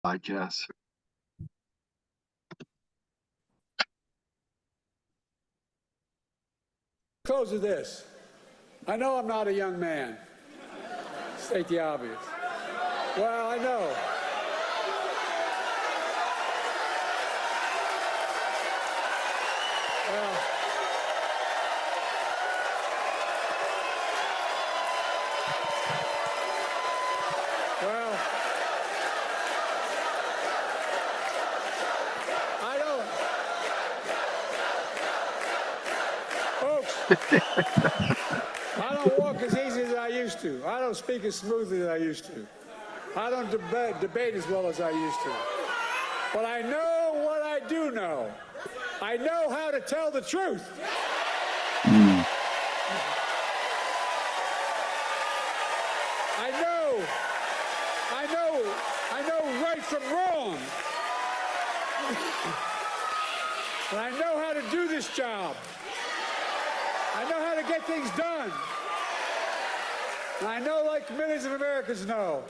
I guess. Close with this. I know I'm not a young man. State the obvious. Well, I know. Well, I don't. Folks, I don't walk as easy as I used to. I don't speak as smoothly as I used to. I don't debate as well as I used to. But I know what I do know. I know how to tell the truth. I know right from wrong. And I know how to do this job. I know how to get things done. And I know, like millions of Americans know,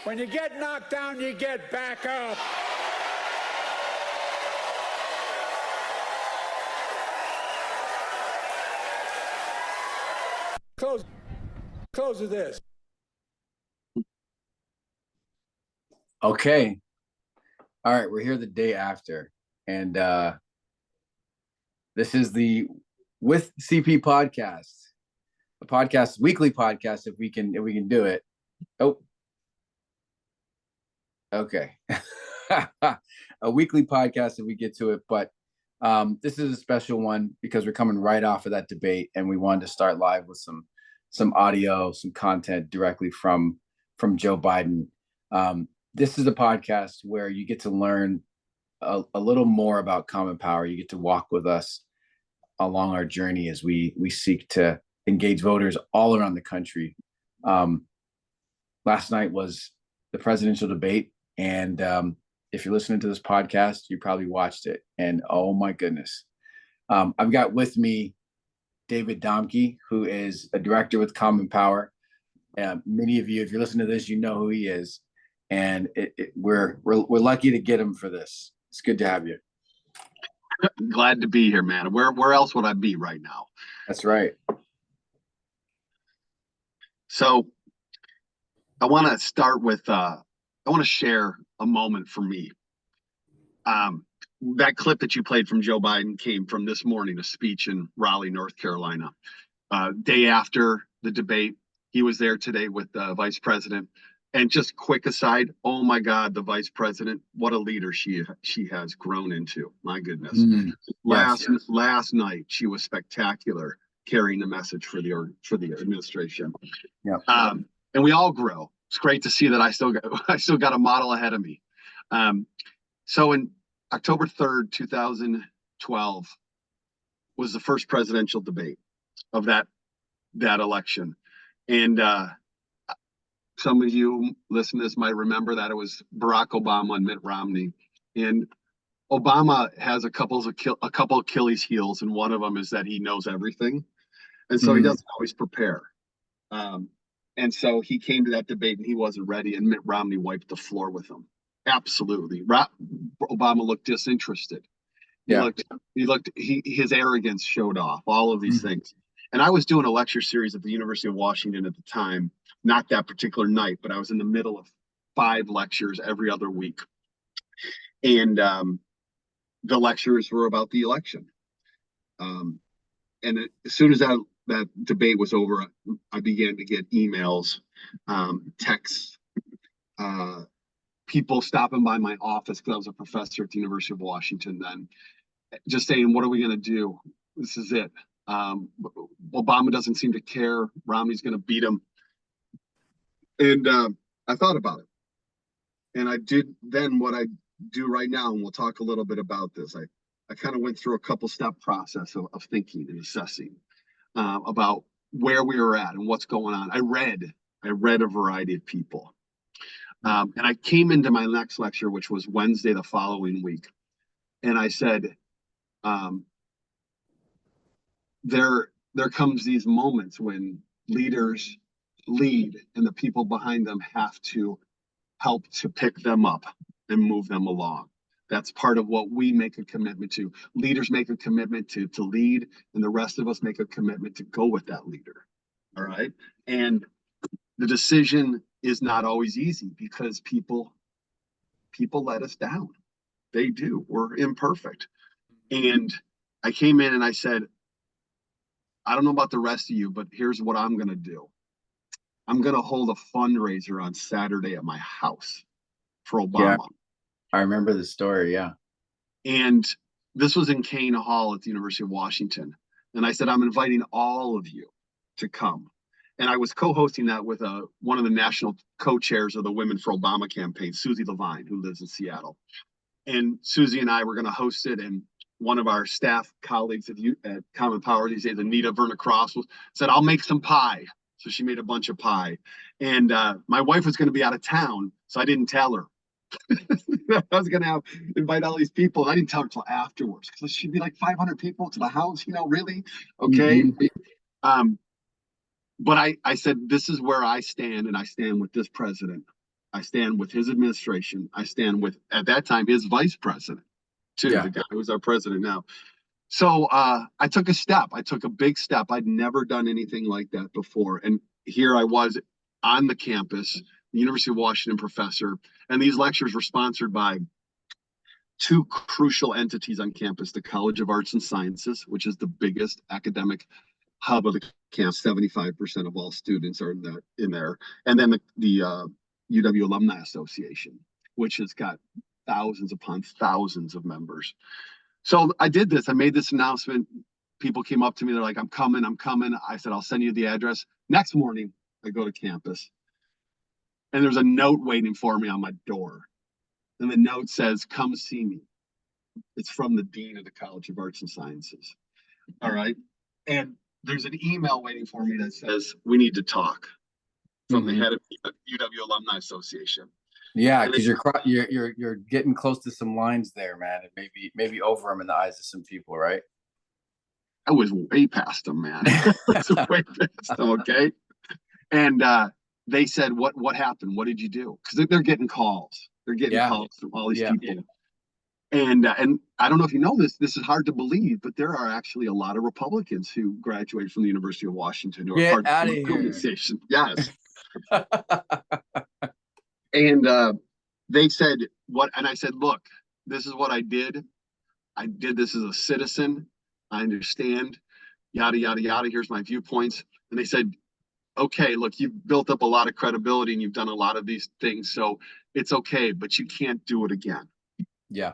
when you get knocked down, you get back up. Close with this. Okay. All right, we're here the day after. And this is the With CP podcast. A podcast, weekly podcast, if we can do it. Oh. Okay. A weekly podcast if we get to it, but this is a special one because we're coming right off of that debate, and we wanted to start live with some audio, some content directly from Joe Biden. This is a podcast where you get to learn a little more about Common Power. You get to walk with us along our journey as we seek to engage voters all around the country. Last night was the presidential debate, and if you're listening to this podcast, you probably watched it, and oh my goodness. I've got with me David Domke, who is a director with Common Power. Many of you, if you're listening to this, you know who he is, and we're lucky to get him for this. It's good to have you. Glad to be here, man. Where else would I be right now? That's right. So I want to start with I want to share a moment for me. That clip that you played from Joe Biden came from this morning, a speech in Raleigh, North Carolina. Day after the debate, he was there today with the vice president. And just quick aside, oh my God, the vice president, what a leader she has grown into. My goodness. Last night, she was spectacular, carrying the message for the administration. Yeah. And we all grow. It's great to see that I still got a model ahead of me. So in October 3rd, 2012 was the first presidential debate of that election. And some of you listening to this might remember that it was Barack Obama and Mitt Romney. And Obama has a couple Achilles heels, and one of them is that he knows everything. And so he doesn't always prepare. And so he came to that debate and he wasn't ready, and Mitt Romney wiped the floor with him. Absolutely. Obama looked disinterested. His arrogance showed off, all of these things. And I was doing a lecture series at the University of Washington at the time, not that particular night, but I was in the middle of 5 lectures every other week. And the lectures were about the election. And as soon as that debate was over, I began to get emails, texts, people stopping by my office, because I was a professor at the University of Washington then, just saying, what are we going to do? This is it. Obama doesn't seem to care. Romney's going to beat him. And I thought about it. And I did then what I do right now, and we'll talk a little bit about this. I kind of went through a couple-step process of thinking and assessing about where we were at and what's going on. I read a variety of people. And I came into my next lecture, which was Wednesday the following week. And I said, there comes these moments when leaders lead and the people behind them have to help to pick them up. and move them along. That's part of what we make a commitment to. Leaders make a commitment to lead, and the rest of us make a commitment to go with that leader. All right. And the decision is not always easy because people let us down. They do. We're imperfect. And I came in and I said, I don't know about the rest of you, but here's what I'm going to do. I'm going to hold a fundraiser on Saturday at my house for Obama. Yeah, I remember the story. Yeah. And this was in Kane Hall at the University of Washington. And I said, I'm inviting all of you to come. And I was co-hosting that with one of the national co-chairs of the Women for Obama campaign, Susie Levine, who lives in Seattle. And Susie and I were going to host it. And one of our staff colleagues at Common Power these days, Anita Verna-Cross, said, I'll make some pie. So she made a bunch of pie. And my wife was going to be out of town, so I didn't tell her. I was going to invite all these people. And I didn't tell her until afterwards because she'd be like 500 people to the house, really? Okay. Mm-hmm. But I said, this is where I stand, and I stand with this president. I stand with his administration. I stand with, at that time, his vice president, too, the guy who's our president now. So I took a step. I took a big step. I'd never done anything like that before. And here I was on the campus, the University of Washington professor, and these lectures were sponsored by two crucial entities on campus, the College of Arts and Sciences, which is the biggest academic hub of the campus. 75% of all students are in there. And then the UW Alumni Association, which has got thousands upon thousands of members. So I did this. I made this announcement. People came up to me. They're like, I'm coming. I said, I'll send you the address. Next morning, I go to campus. And there's a note waiting for me on my door. And the note says, come see me. It's from the Dean of the College of Arts and Sciences. All right. And there's an email waiting for me that says, we need to talk, from the head of UW Alumni Association. Yeah, because you're getting close to some lines there, man, and maybe over them in the eyes of some people, right? I was way past them, man. Way past them, okay. And they said, "What happened? What did you do?" Because they're getting calls. They're getting calls from all these people. And I don't know if you know this. This is hard to believe, but there are actually a lot of Republicans who graduated from the University of Washington who are part of the organization. Yes. And they said, what? And I said, look, this is what I did. I did this as a citizen. I understand, yada, yada, yada. Here's my viewpoints. And they said, okay, look, you've built up a lot of credibility and you've done a lot of these things. So it's okay, but you can't do it again. Yeah.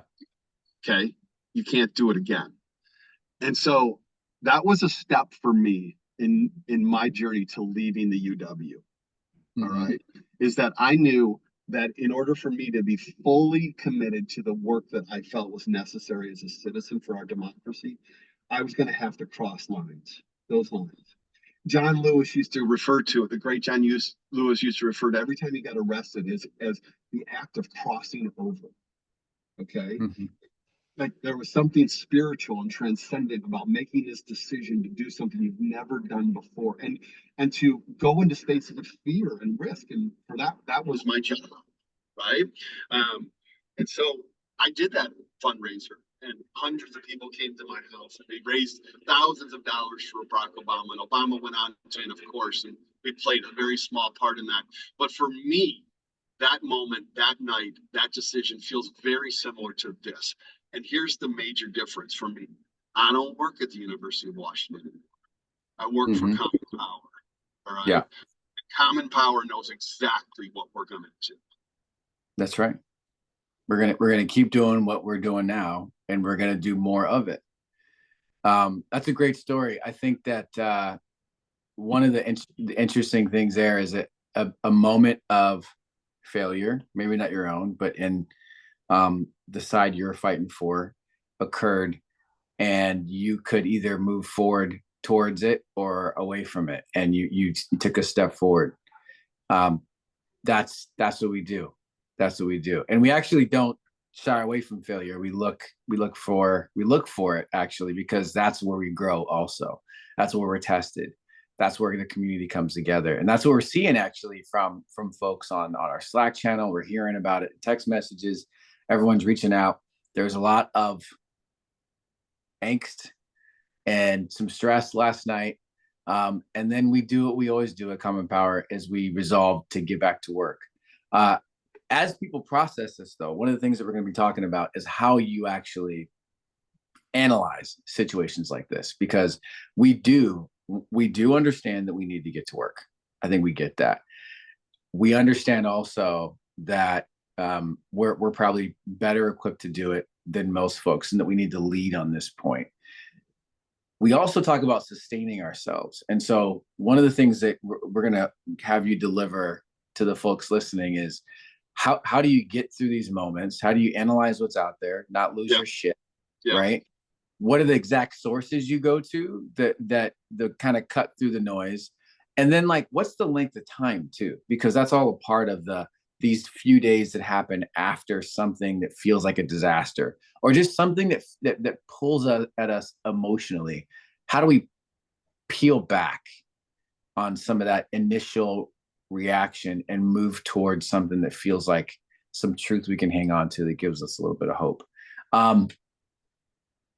Okay. You can't do it again. And so that was a step for me in my journey to leaving the UW. All right. Is that I knew that in order for me to be fully committed to the work that I felt was necessary as a citizen for our democracy, I was going to have to cross those lines. John Lewis used to refer to it, the great John Lewis used to refer to every time he got arrested as the act of crossing over. Okay. Like there was something spiritual and transcendent about making this decision to do something you've never done before, and to go into spaces of fear and risk. And for that was my job, right? And so I did that fundraiser, and hundreds of people came to my house, and they raised thousands of dollars for Barack Obama. And Obama went on to win, of course, and we played a very small part in that. But for me, that moment, that night, that decision feels very similar to this. And here's the major difference for me. I don't work at the University of Washington anymore. I work for Common Power. All right. Yeah. Common Power knows exactly what we're going to do. That's right. We're gonna keep doing what we're doing now, and we're gonna do more of it. That's a great story. I think that one of the interesting things there is that a moment of failure, maybe not your own, but in the side you're fighting for occurred, and you could either move forward towards it or away from it, and you took a step forward. That's what we do. That's what we do. And we actually don't shy away from failure. We look for it, actually, because that's where we grow also. That's where we're tested. That's where the community comes together. And that's what we're seeing actually from folks on our Slack channel. We're hearing about it in text messages. Everyone's reaching out. There's a lot of angst and some stress last night. And then we do what we always do at Common Power is we resolve to get back to work. As people process this, though, one of the things that we're going to be talking about is how you actually analyze situations like this, because we do understand that we need to get to work. I think we get that. We understand also that we're probably better equipped to do it than most folks, and that we need to lead on this point. We also talk about sustaining ourselves. And so one of the things that we're going to have you deliver to the folks listening is how do you get through these moments? How do you analyze what's out there, not lose your shit, right? What are the exact sources you go to that kind of cut through the noise? And then, like, what's the length of time too? Because that's all a part of these few days that happen after something that feels like a disaster, or just something that pulls at us emotionally. How do we peel back on some of that initial reaction and move towards something that feels like some truth we can hang on to that gives us a little bit of hope?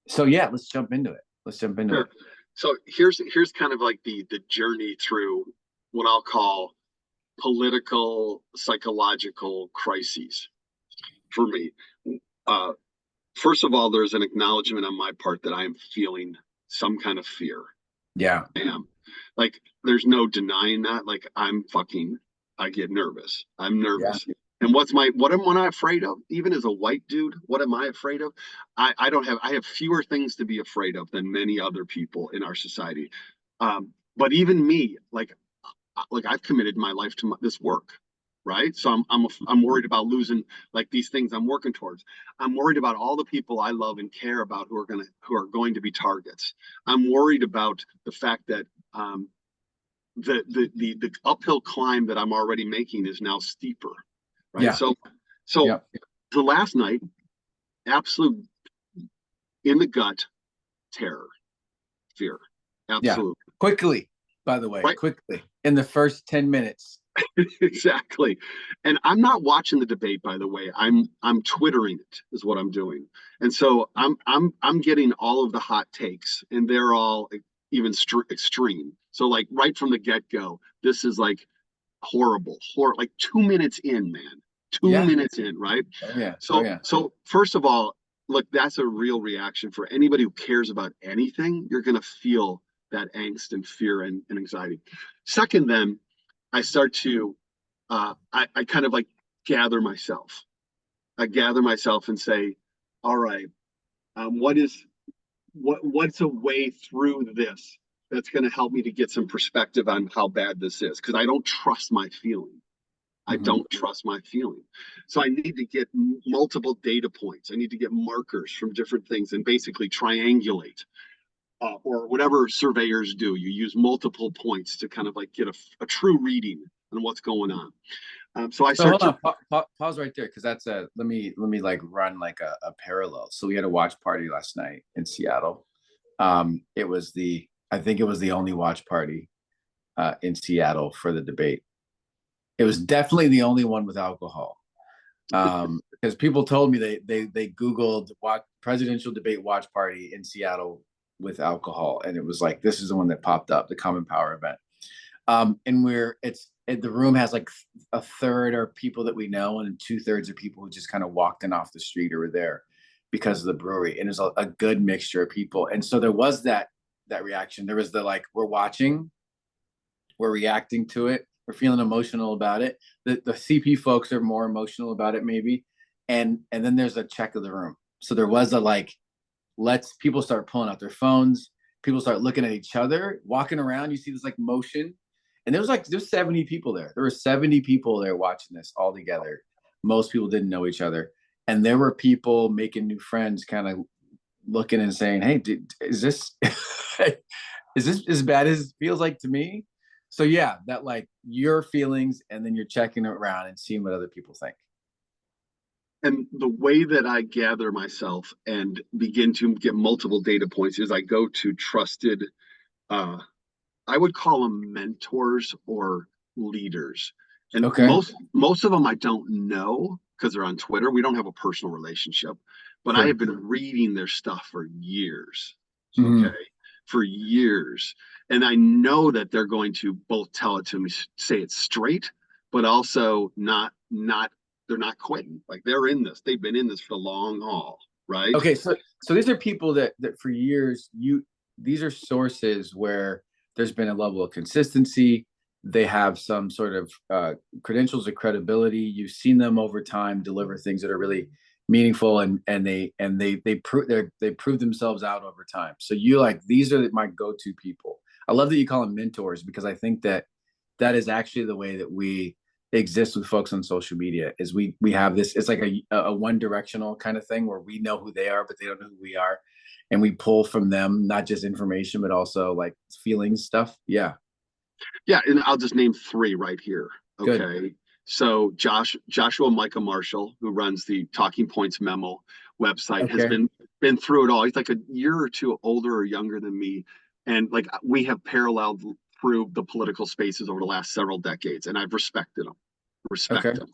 So yeah, let's jump into it. Sure. So here's kind of like the journey through what I'll call political psychological crises for me. First of all, there's an acknowledgement on my part that I am feeling some kind of fear. Yeah. I am. Like, there's no denying that. Like, I get nervous. I'm nervous. Yeah. And what am I afraid of? Even as a white dude, what am I afraid of? I have fewer things to be afraid of than many other people in our society. But even me, like I've committed my life to this work, right? So I'm worried about losing like these things I'm working towards. I'm worried about all the people I love and care about who are going to be targets. I'm worried about the fact that the uphill climb that I'm already making is now steeper, right? Yeah. So yeah. The last night, absolute in the gut terror, fear, absolutely. Yeah. Quickly, by the way, right? Quickly in the first 10 minutes. Exactly. And I'm not watching the debate, by the way. I'm Twittering it is what I'm doing. And so I'm getting all of the hot takes, and they're all even extreme. So like right from the get-go, this is like horrible. Like 2 minutes in, man. 2 minutes in, right? Oh, yeah. So first of all, look, that's a real reaction for anybody who cares about anything. You're gonna feel that angst and fear and anxiety. Second, then I start to, I kind of like gather myself. I gather myself and say, all right, what's a way through this that's going to help me to get some perspective on how bad this is? Because I don't trust my feeling. I don't trust my feeling. So I need to get multiple data points. I need to get markers from different things and basically triangulate. Or whatever surveyors do, you use multiple points to kind of like get a true reading on what's going on. So hold on, pause right there, because that's let me like run like a parallel. So we had a watch party last night in Seattle. I think it was the only watch party in Seattle for the debate. It was definitely the only one with alcohol. Because people told me they Googled presidential debate watch party in Seattle with alcohol, and it was like, this is the one that popped up, the Common Power event. And the room has like a third are people that we know, and 2/3 are people who just kind of walked in off the street or were there because of the brewery. And it's a good mixture of people. And so there was that reaction. There was the like, we're watching, we're reacting to it, we're feeling emotional about it. The CP folks are more emotional about it maybe. And then there's a check of the room. So there was a like, people start pulling out their phones, people start looking at each other, walking around, you see this like motion. And there's 70 people there. There were 70 people there watching this all together. Most people didn't know each other. And there were people making new friends, kind of looking and saying, hey, is this as bad as it feels like to me? So yeah, that like your feelings, and then you're checking it around and seeing what other people think. And the way that I gather myself and begin to get multiple data points is I go to trusted, I would call them mentors or leaders. And most of them I don't know, because they're on Twitter. We don't have a personal relationship, but I have been reading their stuff for years. Mhm. Okay. For years. And I know that they're going to both tell it to me, say it straight, but also they're not quitting. Like they're in this. They've been in this for the long haul, right? Okay, so these are people that for years these are sources where there's been a level of consistency. They have some sort of credentials or credibility. You've seen them over time deliver things that are really meaningful, and they prove themselves out over time. So you like these are my go-to people. I love that you call them mentors because I think that is actually the way that we exist with folks on social media is we have this, it's like a one directional kind of thing where we know who they are but they don't know who we are, and we pull from them not just information but also like feelings stuff. Yeah, And I'll just name three right here. Okay. good. So Joshua Micah Marshall, who runs the Talking Points Memo website, has Okay. been through it all. He's like a year or two older or younger than me. And like we have paralleled through the political spaces over the last several decades, and I've respected him. Okay. Respect him.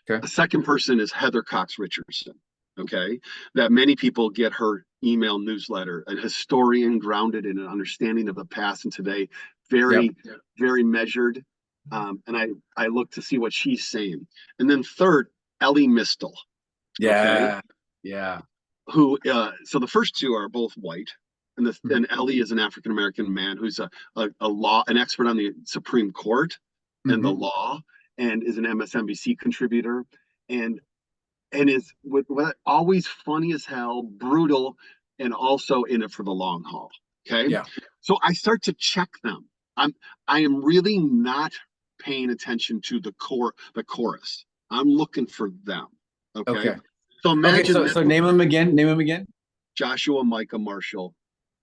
Okay. A second person is Heather Cox Richardson. Okay. That many people get her email newsletter, a historian grounded in an understanding of the past and today, Yep. very measured. And I look to see what she's saying. And then third, Ellie Mistel. Okay. Yeah. Yeah. Who, so the first two are both white. Mhm. And Ellie is an African American man who's an expert on the Supreme Court and the Mhm. law, and is an MSNBC contributor, and is with always funny as hell, brutal, and also in it for the long haul. Okay, Yeah. so I start to check them. I am really not paying attention to the chorus. I'm looking for them. Okay, Okay. so Okay. imagine So name them again. Name them again. Joshua Micah Marshall,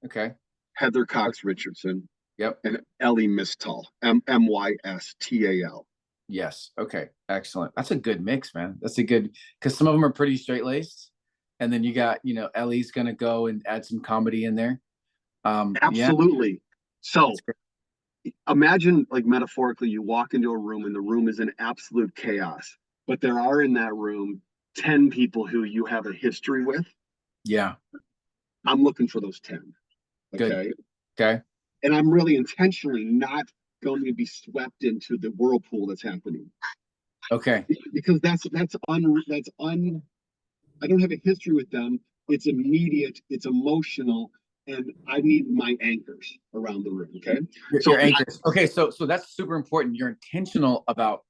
Okay. Heather Okay. Cox Richardson, Yep. and Ellie Mistal, Mystal. Yes. Okay. Excellent. That's a good mix, man. That's a good, because some of them are pretty straight laced, and then you got Ellie's gonna go and add some comedy in there. Yeah. Absolutely. So That's great. imagine, like metaphorically, you walk into a room and the room is in absolute chaos, but there are in that room 10 people who you have a history with. Yeah. I'm looking for those 10. Good. Okay. Okay. And I'm really intentionally not going to be swept into the whirlpool that's happening, Okay. because that's un I don't have a history with them. It's immediate, it's emotional, and I need my anchors around the room. Okay. So Your anchors. Okay. So that's super important. You're intentional about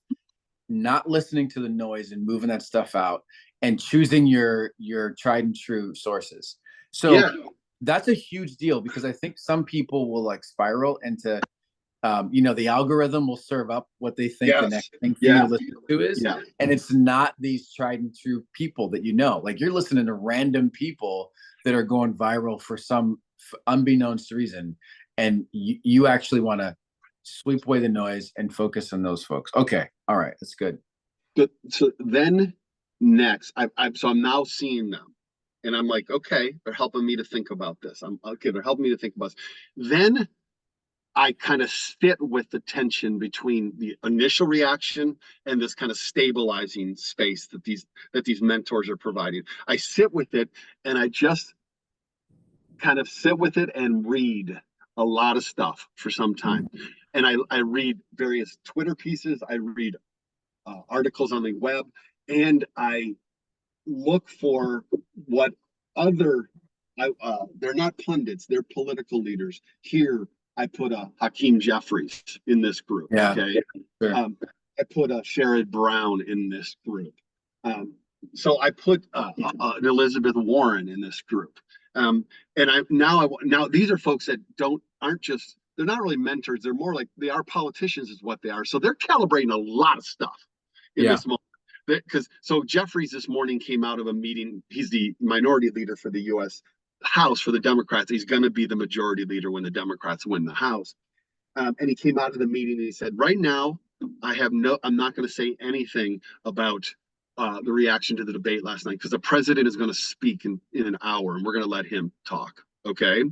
not listening to the noise and moving that stuff out and choosing your tried and true sources. yeah, So that's a huge deal because I think some people will like spiral into the algorithm will serve up what they think the yes, next thing for you yeah, to listen to is, yeah, and it's not these tried and true people that like you're listening to random people that are going viral for some unbeknownst reason, and you actually want to sweep away the noise and focus on those folks. Okay, all right, that's good. good. So then next, I'm now seeing them, and I'm like, okay, they're helping me to think about this. I'm okay. They're helping me to think about this. Then I kind of sit with the tension between the initial reaction and this kind of stabilizing space that these mentors are providing. I sit with it, and I just kind of sit with it and read a lot of stuff for some time. And I read various Twitter pieces, I read articles on the web, and I look for what other, they're not pundits, they're political leaders. Here, I put a Hakeem Jeffries in this group, Yeah, okay? sure. I put a Sherrod Brown in this group. So I put an Elizabeth Warren in this group. And now these are folks that they're not really mentors. They're more like they are politicians, is what they are. So they're calibrating a lot of stuff in Yeah. this moment. Because so Jeffries this morning came out of a meeting. He's the minority leader for the U.S. House for the Democrats. He's going to be the majority leader when the Democrats win the House. And he came out of the meeting and he said, "Right now, I'm not going to say anything about the reaction to the debate last night because the president is going to speak in an hour and we're going to let him talk." Okay.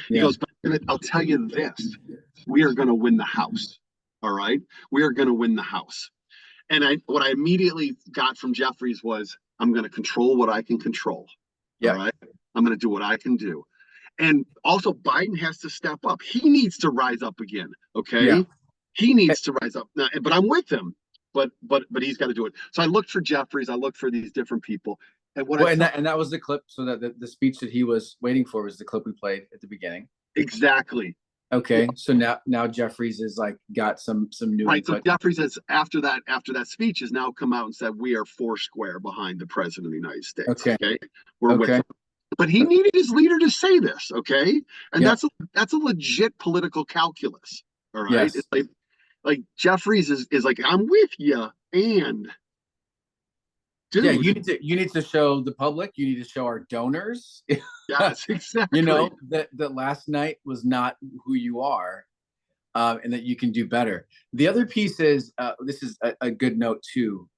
He Yeah. goes, "But I'll tell you this: we are going to win the House. All right, we are going to win the House." what I immediately got from Jeffries was, I'm going to control what I can control. Yeah. All right. I'm going to do what I can do. And also Biden has to step up. He needs to rise up again. Okay. Yeah. He needs to rise up. Now, but I'm with him. But he's got to do it. So I looked for Jeffries. I looked for these different people. And what that was the clip. So that the speech that he was waiting for was the clip we played at the beginning. Exactly. Okay, so now Jeffries is like got some new right. input. So Jeffries has after that speech has now come out and said we are four square behind the president of the United States. Okay, we're with him. But he needed his leader to say this. Okay, and that's a legit political calculus. All right, yes. It's like Jeffries is like, I'm with you, and dude, yeah, you need to show the public, you need to show our donors. Yes, exactly. You know that last night was not who you are, and that you can do better. The other piece is this is a good note too.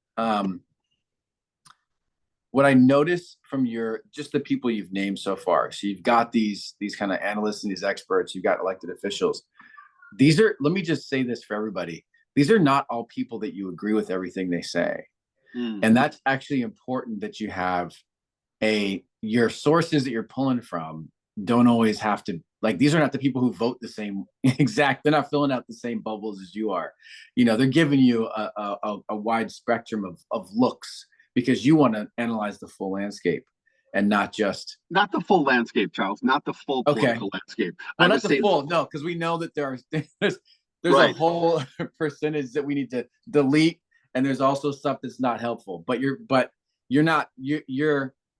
What I noticed from just the people you've named so far. So you've got these kind of analysts and these experts. You've got elected officials. These are, let me just say this for everybody. These are not all people that you agree with everything they say. And that's actually important that you have your sources that you're pulling from don't always have to, like, these are not the people who vote the same exact, they're not filling out the same bubbles as you are. You know, they're giving you a wide spectrum of looks because you want to analyze the full landscape and not the full landscape, Charles, not the full political landscape. Well, not the full, no, because we know that there's right. A whole percentage that we need to delete. And there's also stuff that's not helpful, but you're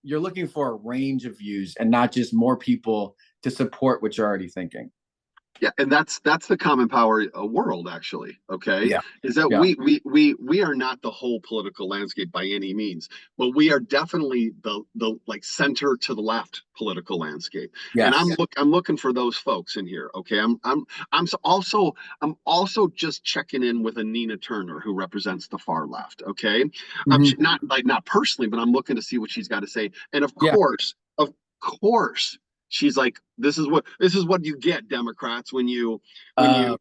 looking for a range of views and not just more people to support what you're already thinking. Yeah, and that's the common power world, actually. Okay, yeah. Is that we are not the whole political landscape by any means, but we are definitely the like center to the left political landscape. Yes. And I'm looking for those folks in here. Okay, I'm also just checking in with a Nina Turner who represents the far left. Okay, not personally, but I'm looking to see what she's got to say. And of course. She's like, this is what you get, Democrats, when you sure.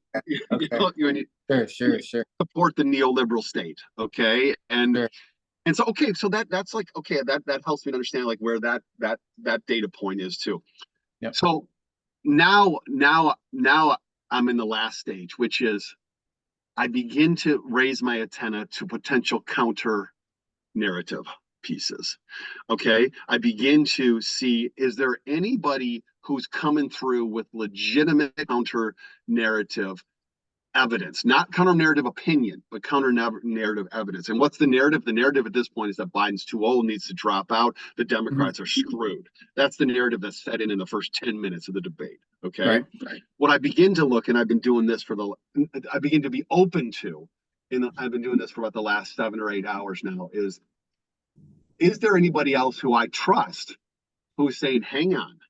support the neoliberal state. Okay. And sure. And so so that's like, okay, that helps me to understand like where that data point is too. Yep. So now I'm in the last stage, which is I begin to raise my antenna to potential counter narrative pieces. Okay. I begin to see, is there anybody who's coming through with legitimate counter narrative evidence, not counter narrative opinion, but counter narrative evidence? And what's the narrative? The narrative at this point is that Biden's too old, needs to drop out. The Democrats are screwed. That's the narrative that's fed in the first 10 minutes of the debate. Okay. Right. What I begin to look, and I've been doing this I begin to be open to, and I've been doing this for about the last 7 or 8 hours now, is there anybody else who I trust who's saying, hang on.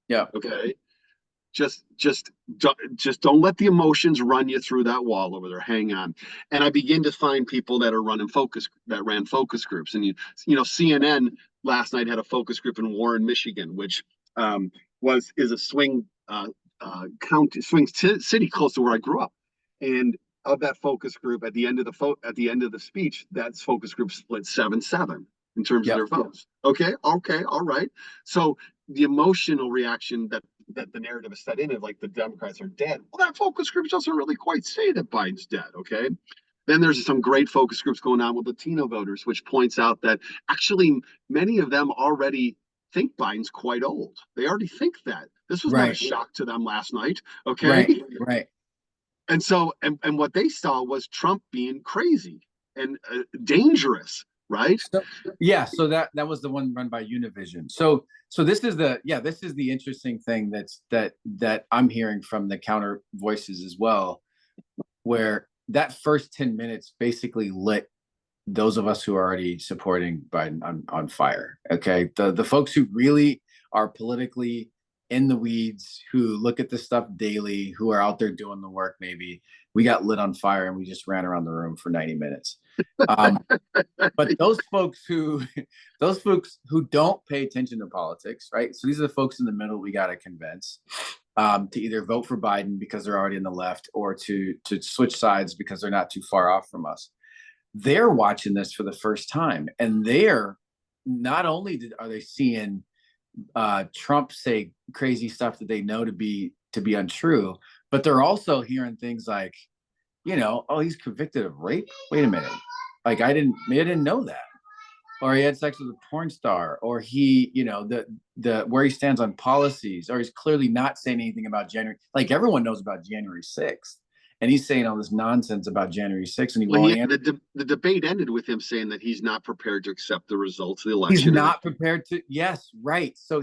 Yeah. Okay. Just don't let the emotions run you through that wall over there. Hang on. And I begin to find people that ran focus groups. And CNN last night had a focus group in Warren, Michigan, which is a swing city close to where I grew up. And of that focus group, at the end of the speech, that focus group split 7-7 in terms of their votes. Okay, all right. So the emotional reaction that the narrative is set in of like the Democrats are dead. Well, that focus group doesn't really quite say that Biden's dead. Okay. Then there's some great focus groups going on with Latino voters, which points out that actually many of them already think Biden's quite old. They already think that. This was not a shock to them last night. Okay. Right. And so, and what they saw was Trump being crazy and dangerous, right? So that was the one run by Univision. So this is the interesting thing that I'm hearing from the counter voices as well, where that first 10 minutes basically lit those of us who are already supporting Biden on fire. Okay, the folks who really are politically in the weeds, who look at this stuff daily, who are out there doing the work, maybe we got lit on fire and we just ran around the room for 90 minutes. But those folks who don't pay attention to politics, right? So these are the folks in the middle we got to convince. to either vote for Biden because they're already in the left, or to switch sides because they're not too far off from us. They're watching this for the first time, and they're not only are they seeing Trump say crazy stuff that they know to be untrue, but they're also hearing things like, oh, he's convicted of rape. Wait a minute, like I didn't know that. Or he had sex with a porn star, or he, the where he stands on policies, or he's clearly not saying anything about January. Like everyone knows about January 6th, and he's saying all this nonsense about January 6th, and the debate ended with him saying that he's not prepared to accept the results of the election. He's not prepared to. Yes, right. So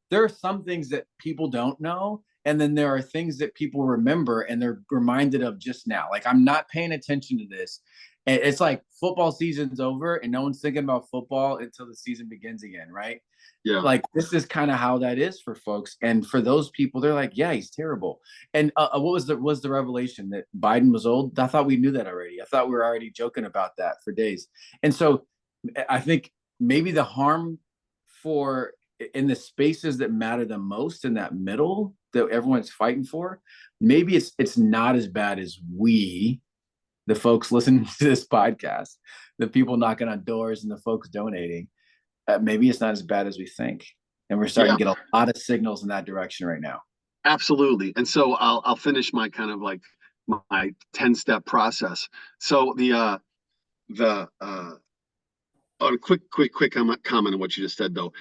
there are some things that people don't know, and then there are things that people remember and they're reminded of just now. Like, I'm not paying attention to this. It's like football season's over and no one's thinking about football until the season begins again, right? Yeah. Like, this is kind of how that is for folks. And for those people, they're like, yeah, he's terrible. And what was the revelation that Biden was old? I thought we knew that already. I thought we were already joking about that for days. And so I think maybe the harm in the spaces that matter the most, in that middle that everyone's fighting for, maybe it's not as bad as the folks listening to this podcast, the people knocking on doors and the folks donating. Maybe it's not as bad as we think. And we're starting to get a lot of signals in that direction right now. Absolutely. And so I'll finish my kind of like my 10-step process. So quick comment on what you just said, though.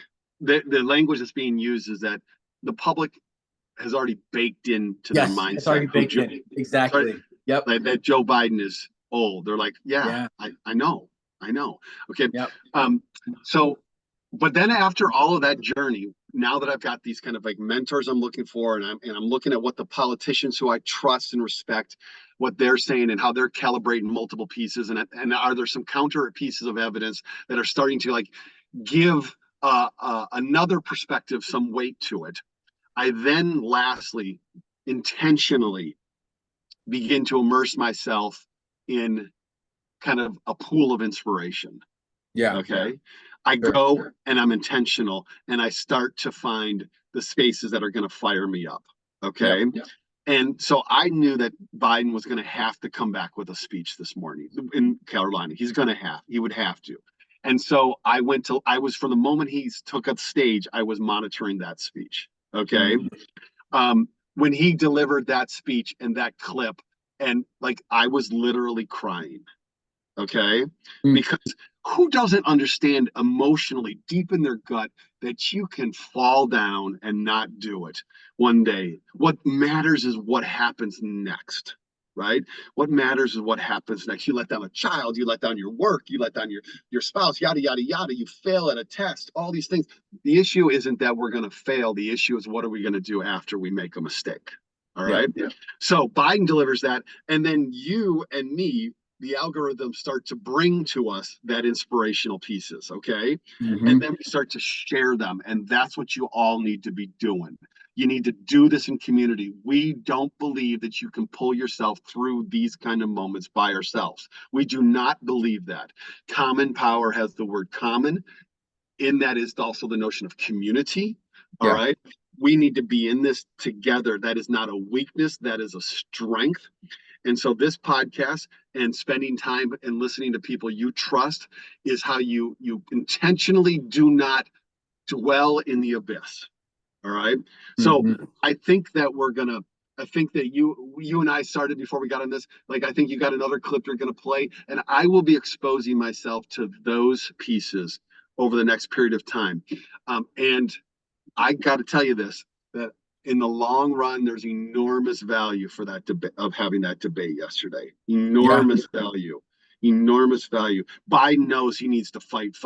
The language that's being used is that the public has already baked into their mindset. It's already baked in. Exactly. Yep. That Joe Biden is old. They're like, I know. Okay. Yep. So, but then after all of that journey, now that I've got these kind of like mentors I'm looking for, and I'm looking at what the politicians who I trust and respect, what they're saying and how they're calibrating multiple pieces, and are there some counter pieces of evidence that are starting to like give another perspective some weight to it. I then lastly intentionally begin to immerse myself in kind of a pool of inspiration. Yeah. Okay. I go and I'm intentional, and I start to find the spaces that are going to fire me up. Okay. Yep. And so I knew that Biden was going to have to come back with a speech this morning in Carolina. He would have to. And so I was, from the moment he took up stage, I was monitoring that speech. Okay. Mm-hmm. When he delivered that speech and that clip, and like, I was literally crying. Okay. Mm-hmm. Because who doesn't understand emotionally deep in their gut that you can fall down and not do it one day? What matters is what happens next. Right? What matters is what happens next. You let down a child, you let down your work, you let down your spouse, yada, yada, yada. You fail at a test, all these things. The issue isn't that we're going to fail. The issue is, what are we going to do after we make a mistake? All right. Yeah. So Biden delivers that. And then you and me, the algorithms start to bring to us that inspirational pieces. Okay. Mm-hmm. And then we start to share them. And that's what you all need to be doing. You need to do this in community. We don't believe that you can pull yourself through these kind of moments by ourselves. We do not believe that. Common power has the word common. In that is also the notion of community. All right. We need to be in this together. That is not a weakness. That is a strength. And so this podcast and spending time and listening to people you trust is how you intentionally do not dwell in the abyss. All right. So I think that you and I started before we got on this. Like, I think you got another clip you're going to play, and I will be exposing myself to those pieces over the next period of time. And I got to tell you this, that in the long run, there's enormous value for that debate, of having that debate yesterday. Enormous value. Biden knows he needs to fight.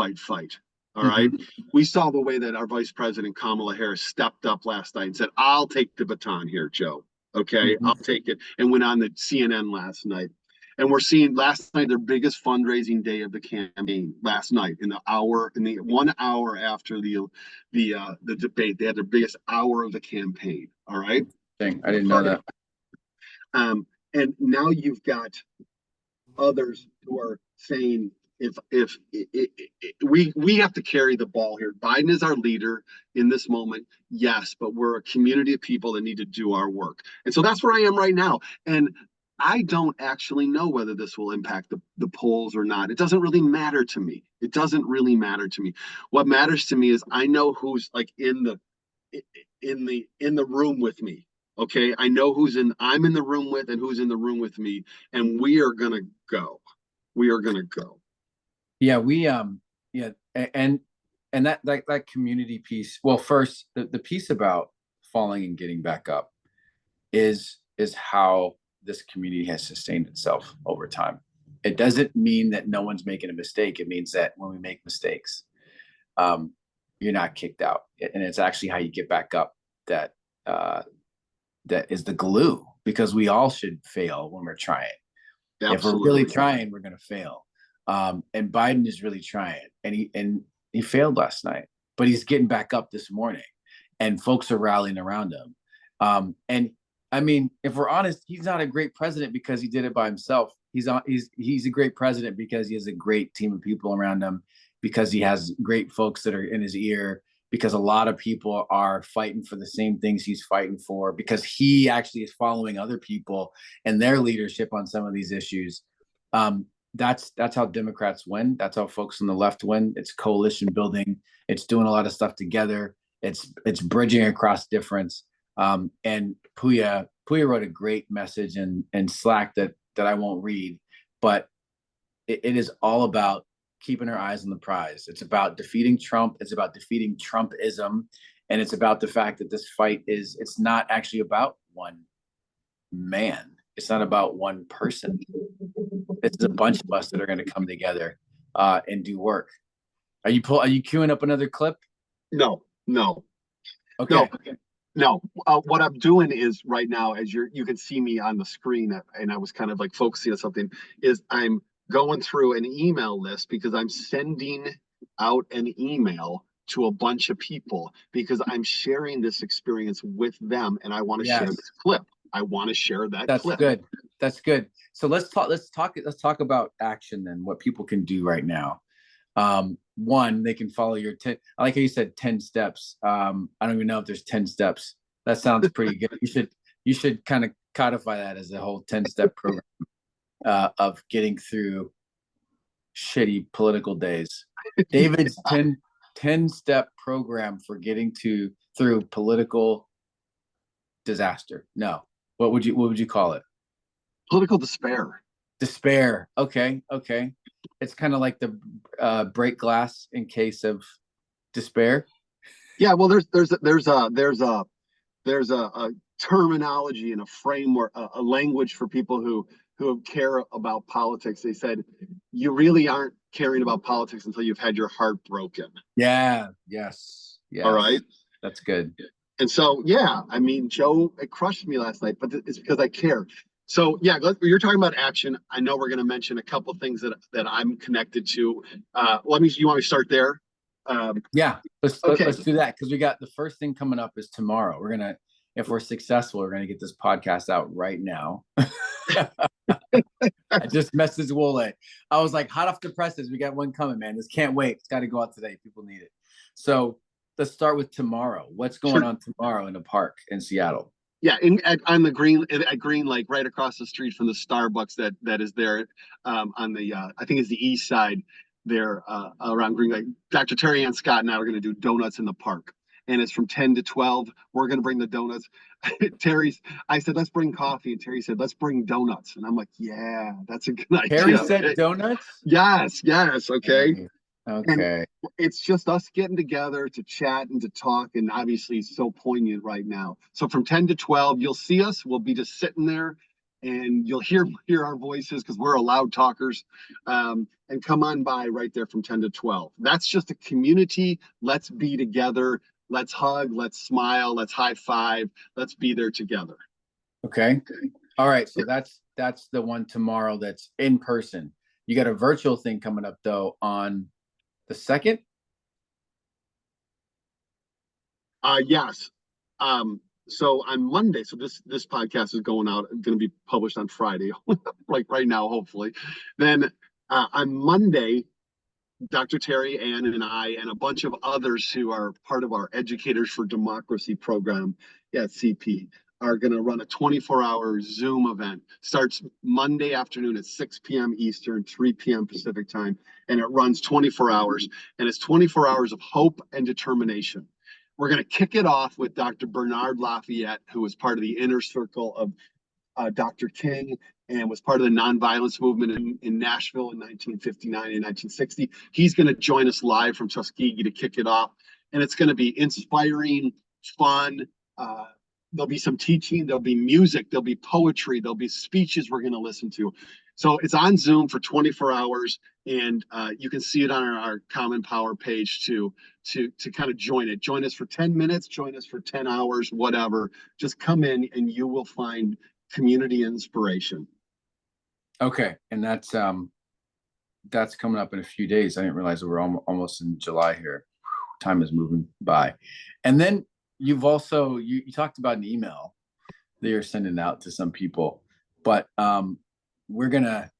All right. We saw the way that our Vice President Kamala Harris stepped up last night and said, I'll take the baton here, Joe. Okay. I'll take it. And went on the CNN last night. And we're seeing last night their biggest fundraising day of the campaign last night, in the 1 hour after the debate. They had their biggest hour of the campaign. All right. Dang, I didn't know that. And now you've got others who are saying we have to carry the ball here. Biden is our leader in this moment, yes, but we're a community of people that need to do our work. And so that's where I am right now. And I don't actually know whether this will impact the polls or not. It doesn't really matter to me. It doesn't really matter to me. What matters to me is I know who's like in the room with me. Okay. I know I'm in the room with and who's in the room with me. And we are gonna go. We are gonna go. Yeah, yeah, and that community piece. Well, first, the piece about falling and getting back up is how this community has sustained itself over time. It doesn't mean that no one's making a mistake. It means that when we make mistakes, you're not kicked out, and it's actually how you get back up that is the glue, because we all should fail when we're trying. Absolutely. If we're really trying, we're going to fail. And Biden is really trying, and he failed last night, but he's getting back up this morning, and folks are rallying around him. And I mean, if we're honest, he's not a great president because he did it by himself. He's a great president because he has a great team of people around him, because he has great folks that are in his ear, because a lot of people are fighting for the same things he's fighting for, because he actually is following other people and their leadership on some of these issues. That's how Democrats win. That's how folks on the left win. It's coalition building. It's doing a lot of stuff together. It's bridging across difference. And Puya wrote a great message in Slack that I won't read, but it is all about keeping our eyes on the prize. It's about defeating Trump. It's about defeating Trumpism. And it's about the fact that this fight it's not actually about one man. It's not about one person. It's a bunch of us that are going to come together and do work. Are you queuing up another clip? No. Okay. No. What I'm doing is right now, as you can see me on the screen, and I was kind of like focusing on something, is I'm going through an email list because I'm sending out an email to a bunch of people because I'm sharing this experience with them, and I want to share this clip. I want to share that clip. That's good. So let's talk about action then, what people can do right now. One, they can follow your 10. I like how you said 10 steps. I don't even know if there's 10 steps. That sounds pretty good. You should kind of codify that as a whole 10-step program of getting through shitty political days. David's 10-step program for getting through political disaster. No. What would you call it? Political despair. Despair. Okay. It's kind of like the break glass in case of despair. Yeah. Well, there's a terminology and a framework, a language for people who care about politics. They said you really aren't caring about politics until you've had your heart broken. Yeah. Yes. All right. That's good. And so, yeah, I mean, Joe, it crushed me last night, but it's because I care. So, yeah, you're talking about action. I know we're going to mention a couple things that I'm connected to. You want me to start there? Yeah, let's do that, because we got the first thing coming up is tomorrow. If we're successful, we're gonna get this podcast out right now. I just messaged Wole. I was like, hot off the presses, we got one coming, man. This can't wait. It's got to go out today. People need it. So let's start with tomorrow. What's going on tomorrow in the park in Seattle? Yeah, on the Green Lake, right across the street from the Starbucks that is there on the I think it's the east side there around Green Lake. Dr. Terry Ann Scott and I are going to do donuts in the park, and it's from 10 to 12. We're going to bring the donuts. I said, let's bring coffee, and Terry said, let's bring donuts, and I'm like, yeah, that's a good idea. Terry said donuts? Yes, okay. Okay. And it's just us getting together to chat and to talk, and obviously it's so poignant right now. So from 10 to 12, you'll see us. We'll be just sitting there, and you'll hear our voices because we're loud talkers. And come on by right there from 10 to 12. That's just a community. Let's be together. Let's hug. Let's smile. Let's high five. Let's be there together. Okay. All right. So that's the one tomorrow that's in person. You got a virtual thing coming up though on the 2nd? Yes. So on Monday, so this podcast is going to be published on Friday, like right now, hopefully. Then On Monday, Dr. Terry Ann and I and a bunch of others who are part of our Educators for Democracy program at CP are going to run a 24-hour Zoom event. Starts Monday afternoon at 6 p.m. Eastern, 3 p.m. Pacific time, and it runs 24 hours. And it's 24 hours of hope and determination. We're going to kick it off with Dr. Bernard Lafayette, who was part of the inner circle of Dr. King and was part of the nonviolence movement in Nashville in 1959 and 1960. He's going to join us live from Tuskegee to kick it off. And it's going to be inspiring, fun. There'll be some teaching, there'll be music, there'll be poetry, there'll be speeches we're going to listen to. So it's on Zoom for 24 hours, and you can see it on our Common Power page to kind of join it. Join us for 10 minutes, join us for 10 hours, whatever. Just come in and you will find community inspiration. Okay, and that's coming up in a few days. I didn't realize we're almost in July here. Time is moving by. And then you've also you talked about an email that you're sending out to some people, but we're gonna,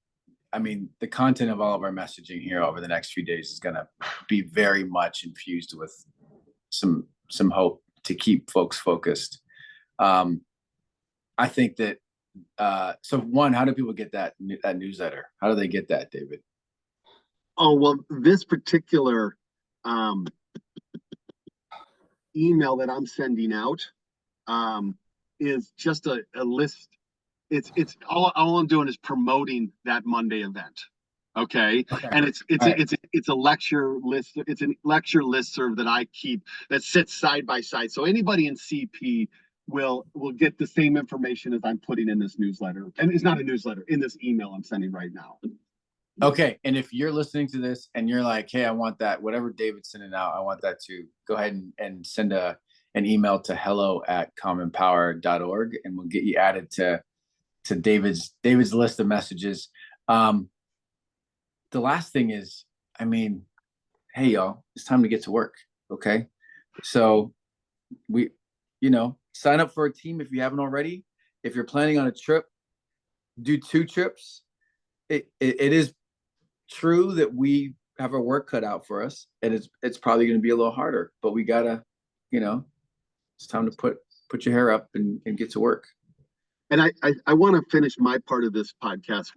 I mean, the content of all of our messaging here over the next few days is gonna be very much infused with some hope to keep folks focused. I think that so one, how do people get that newsletter? How do they get that, David? Oh, well, this particular email that I'm sending out is just a list. It's all I'm doing is promoting that Monday event. Okay. And it's a lecture list. It's a lecture listserv that I keep that sits side by side. So anybody in CP will get the same information as I'm putting in this newsletter. And it's not a newsletter, in this email I'm sending right now. Okay. And if you're listening to this and you're like, hey, I want that, whatever David's sending out, I want that too, go ahead and send an email to hello@commonpower.org, and we'll get you added to David's list of messages. The last thing is, I mean, hey y'all, it's time to get to work. Okay. So we, sign up for a team if you haven't already. If you're planning on a trip, do 2 trips. It is true that we have our work cut out for us, and it's probably going to be a little harder, but we gotta, it's time to put your hair up and get to work. And I want to finish my part of this podcast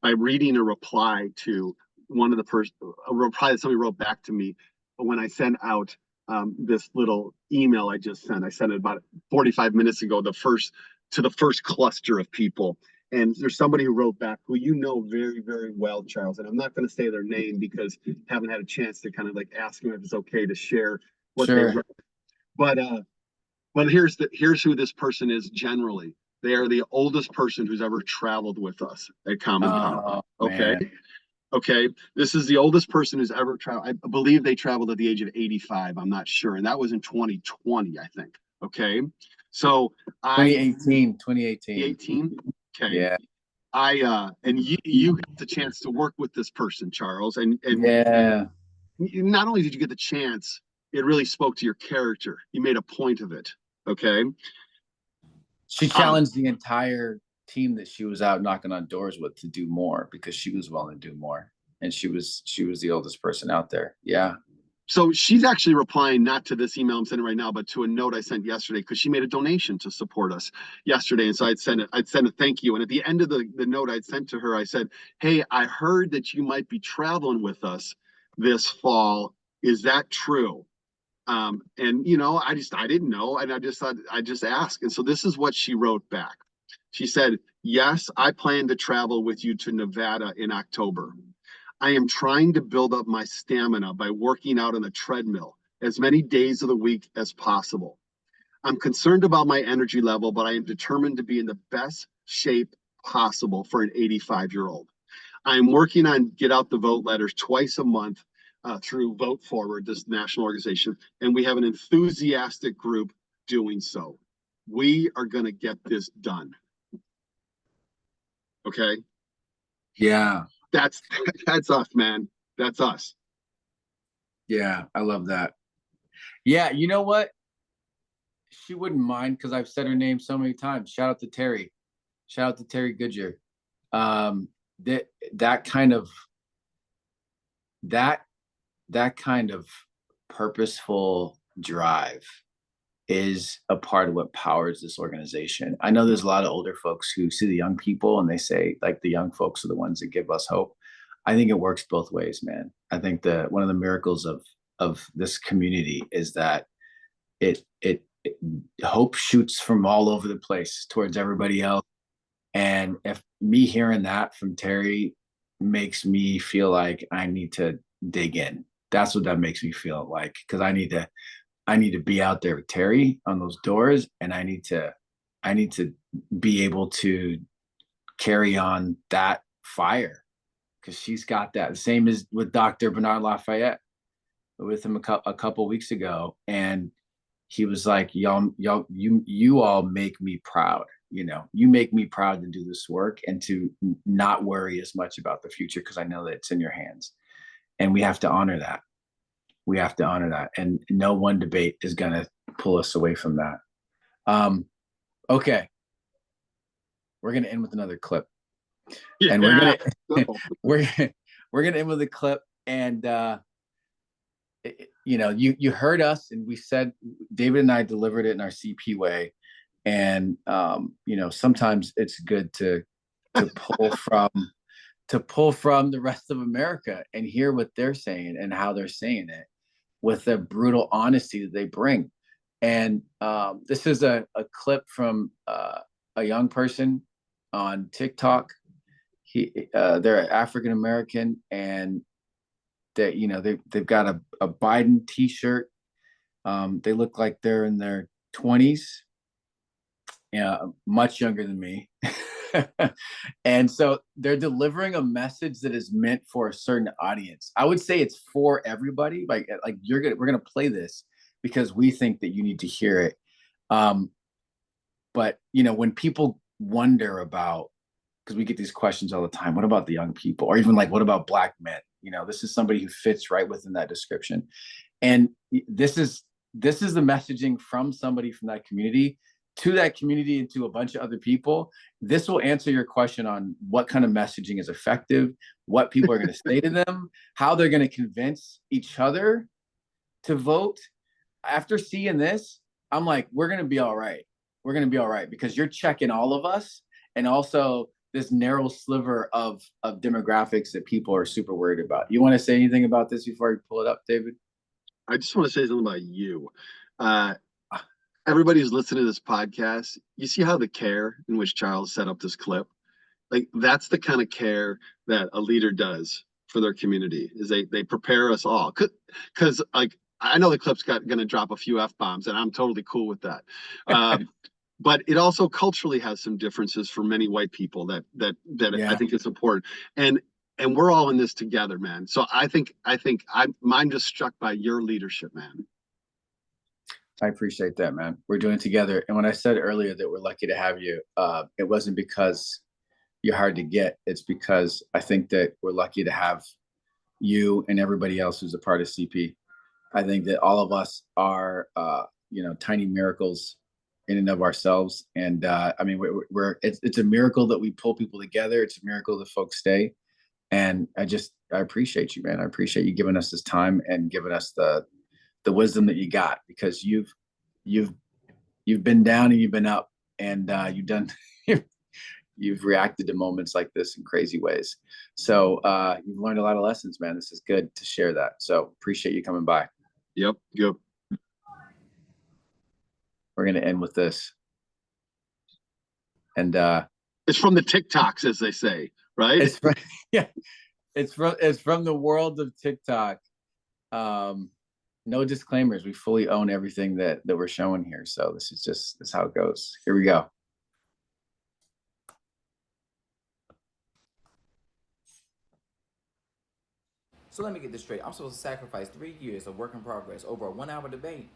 by reading a reply to a reply that somebody wrote back to me when I sent out this little email I just sent. I sent it about 45 minutes ago, to the first cluster of people. And there's somebody who wrote back who you know very, very well, Charles. And I'm not going to say their name because I haven't had a chance to kind of like ask them if it's okay to share what they wrote. But here's who this person is generally. They are the oldest person who's ever traveled with us at Common Power. Okay. Man. Okay. This is the oldest person who's ever traveled. I believe they traveled at the age of 85. I'm not sure. And that was in 2020, I think. Okay. So 2018. 2018. Okay. Yeah. And you got the chance to work with this person, Charles. And yeah. Not only did you get the chance, it really spoke to your character. You made a point of it. Okay. She challenged the entire team that she was out knocking on doors with to do more, because she was willing to do more. And she was the oldest person out there. Yeah. So she's actually replying not to this email I'm sending right now, but to a note I sent yesterday, because she made a donation to support us yesterday. And so I'd send a thank you. And at the end of the note I'd sent to her, I said, hey, I heard that you might be traveling with us this fall. Is that true? And I didn't know. And I just thought I'd just ask. And so this is what she wrote back. She said, yes, I plan to travel with you to Nevada in October. I am trying to build up my stamina by working out on the treadmill as many days of the week as possible. I'm concerned about my energy level, but I am determined to be in the best shape possible for an 85-year-old. I am working on Get Out the Vote letters twice a month through Vote Forward, this national organization, and we have an enthusiastic group doing so. We are going to get this done. Okay? Yeah. That's us, man. That's us. Yeah, I love that. Yeah, you know what? She wouldn't mind, because I've said her name so many times. Shout out to Terry. Shout out to Terry Goodyear. That kind of that kind of purposeful drive is a part of what powers this organization. I know there's a lot of older folks who see the young people and they say, like, the young folks are the ones that give us hope. I think it works both ways, man. I think that one of the miracles of this community is that it hope shoots from all over the place towards everybody else. And if me hearing that from Terry makes me feel like I need to dig in, that's what that makes me feel like, because I need to be out there with Terry on those doors, and I need to be able to carry on that fire, because she's got that. The same as with Dr. Bernard Lafayette, with him a couple weeks ago, and he was like, y'all, you all make me proud. You make me proud to do this work and to not worry as much about the future, because I know that it's in your hands, and we have to honor that. We have to honor that, and no one debate is going to pull us away from that. Okay, we're going to end with another clip, and we're gonna end with a clip, and you heard us, and we said, David and I delivered it in our CP way, and sometimes it's good to pull from the rest of America and hear what they're saying and how they're saying it, with the brutal honesty that they bring. And this is a clip from a young person on TikTok. They're African American, and they've got a Biden T-shirt. They look like they're in their 20s, much younger than me. And so they're delivering a message that is meant for a certain audience. I would say it's for everybody. Like we're gonna play this because we think that you need to hear it. But when people wonder about, because we get these questions all the time, what about the young people, or even like, what about Black men? This is somebody who fits right within that description. And this is the messaging from somebody from that community to that community and to a bunch of other people. This will answer your question on what kind of messaging is effective, what people are going to say to them, how they're going to convince each other to vote. After seeing this, I'm like, we're going to be all right. We're going to be all right, because you're checking all of us, and also this narrow sliver of demographics that people are super worried about. You want to say anything about this before I pull it up, David? I just want to say something about you. Everybody who's listening to this podcast, you see how the care in which Charles set up this clip? Like, that's the kind of care that a leader does for their community, is they prepare us all. Because like, I know the clip's going to drop a few F-bombs, and I'm totally cool with that. But it also culturally has some differences for many white people that yeah. I think is important. And we're all in this together, man. So I think I'm just struck by your leadership, man. I appreciate that, man. We're doing it together. And when I said earlier that we're lucky to have you, it wasn't because you're hard to get. It's because I think that we're lucky to have you and everybody else who's a part of CP. I think that all of us are, tiny miracles in and of ourselves. And it's a miracle that we pull people together. It's a miracle that folks stay. And I appreciate you, man. I appreciate you giving us this time and giving us the wisdom that you got, because you've been down and you've been up, and you've reacted to moments like this in crazy ways. So you've learned a lot of lessons, man. This is good to share that. So appreciate you coming by. Yep. We're going to end with this. And it's from the TikToks, as they say, right? It's from the world of TikTok. No disclaimers. We fully own everything that we're showing here. So this is how it goes. Here we go. So let me get this straight. I'm supposed to sacrifice 3 years of work in progress over a 1-hour debate.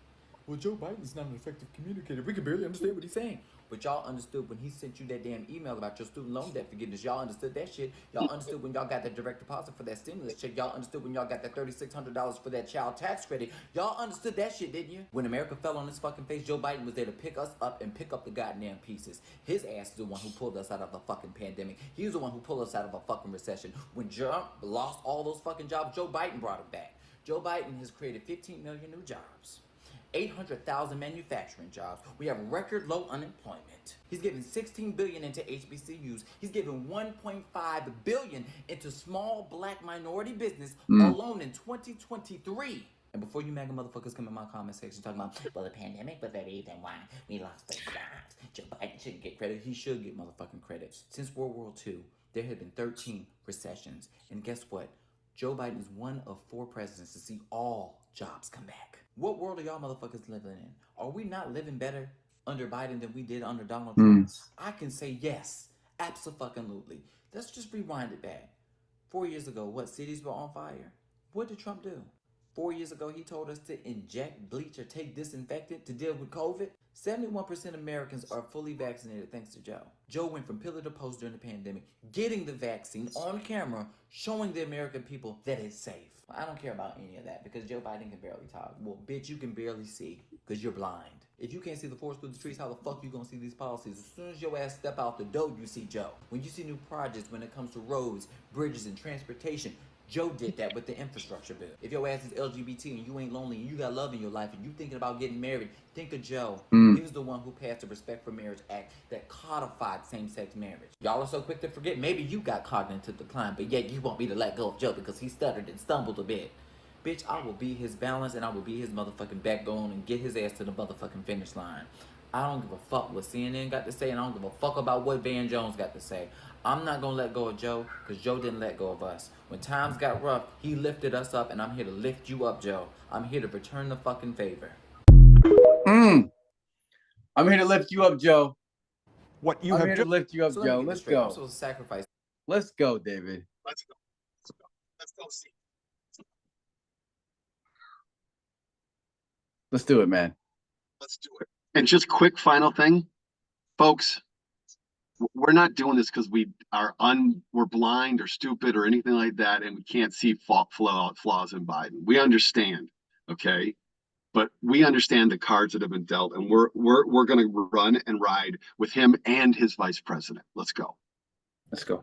well, Joe Biden's not an effective communicator. We can barely understand what he's saying. But y'all understood when he sent you that damn email about your student loan debt forgiveness. Y'all understood that shit. Y'all understood when y'all got that direct deposit for that stimulus check. Y'all understood when y'all got that $3,600 for that child tax credit. Y'all understood that shit, didn't you? When America fell on its fucking face, Joe Biden was there to pick us up and pick up the goddamn pieces. His ass is the one who pulled us out of a fucking pandemic. He was the one who pulled us out of a fucking recession. When Trump lost all those fucking jobs, Joe Biden brought it back. Joe Biden has created 15 million new jobs. 800,000 manufacturing jobs. We have record low unemployment. He's giving $16 billion into HBCUs. He's giving $1.5 billion into small black minority business alone in 2023. And before you MAGA motherfuckers come in my comment section talking about, well, the pandemic was the reason why we lost the jobs. Joe Biden shouldn't get credit. He should get motherfucking credit. Since World War II, there have been 13 recessions. And guess what? Joe Biden is one of 4 presidents to see all jobs come back. What world are y'all motherfuckers living in? Are we not living better under Biden than we did under Donald Trump? I can say yes, abso-fucking-lutely. Let's just rewind it back. 4 years ago, what cities were on fire? What did Trump do? 4 years ago, he told us to inject bleach or take disinfectant to deal with COVID. 71% of Americans are fully vaccinated thanks to Joe. Joe went from pillar to post during the pandemic, getting the vaccine on camera, showing the American people that it's safe. I don't care about any of that because Joe Biden can barely talk. Well, bitch, you can barely see because you're blind. If you can't see the forest through the trees, how the fuck you gonna see these policies? As soon as your ass step out the door, you see Joe. When you see new projects when it comes to roads, bridges, and transportation, Joe did that with the infrastructure bill. If your ass is LGBT and you ain't lonely and you got love in your life and you thinking about getting married, think of Joe. He was the one who passed the Respect for Marriage Act that codified same-sex marriage. Y'all are so quick to forget. Maybe you got cognitive decline, but yet you want me to let go of Joe because he stuttered and stumbled a bit. Bitch, I will be his balance and I will be his motherfucking backbone and get his ass to the motherfucking finish line. I don't give a fuck what CNN got to say and I don't give a fuck about what Van Jones got to say. I'm not gonna let go of Joe because Joe didn't let go of us. When times got rough, he lifted us up and I'm here to lift you up, Joe. I'm here to return the fucking favor. I'm here to lift you up, Joe. What you I'm have here to lift you up, So let me Joe. get this Let's straight. I'm go. supposed to sacrifice. Let's go, David. Let's go. Let's go see. Let's do it, man. Let's do it. And just quick final thing, folks. We're not doing this because we're blind or stupid or anything like that, and we can't see flaws in Biden. We understand, okay, but we understand the cards that have been dealt, and we're going to run and ride with him and his vice president. Let's go. Let's go.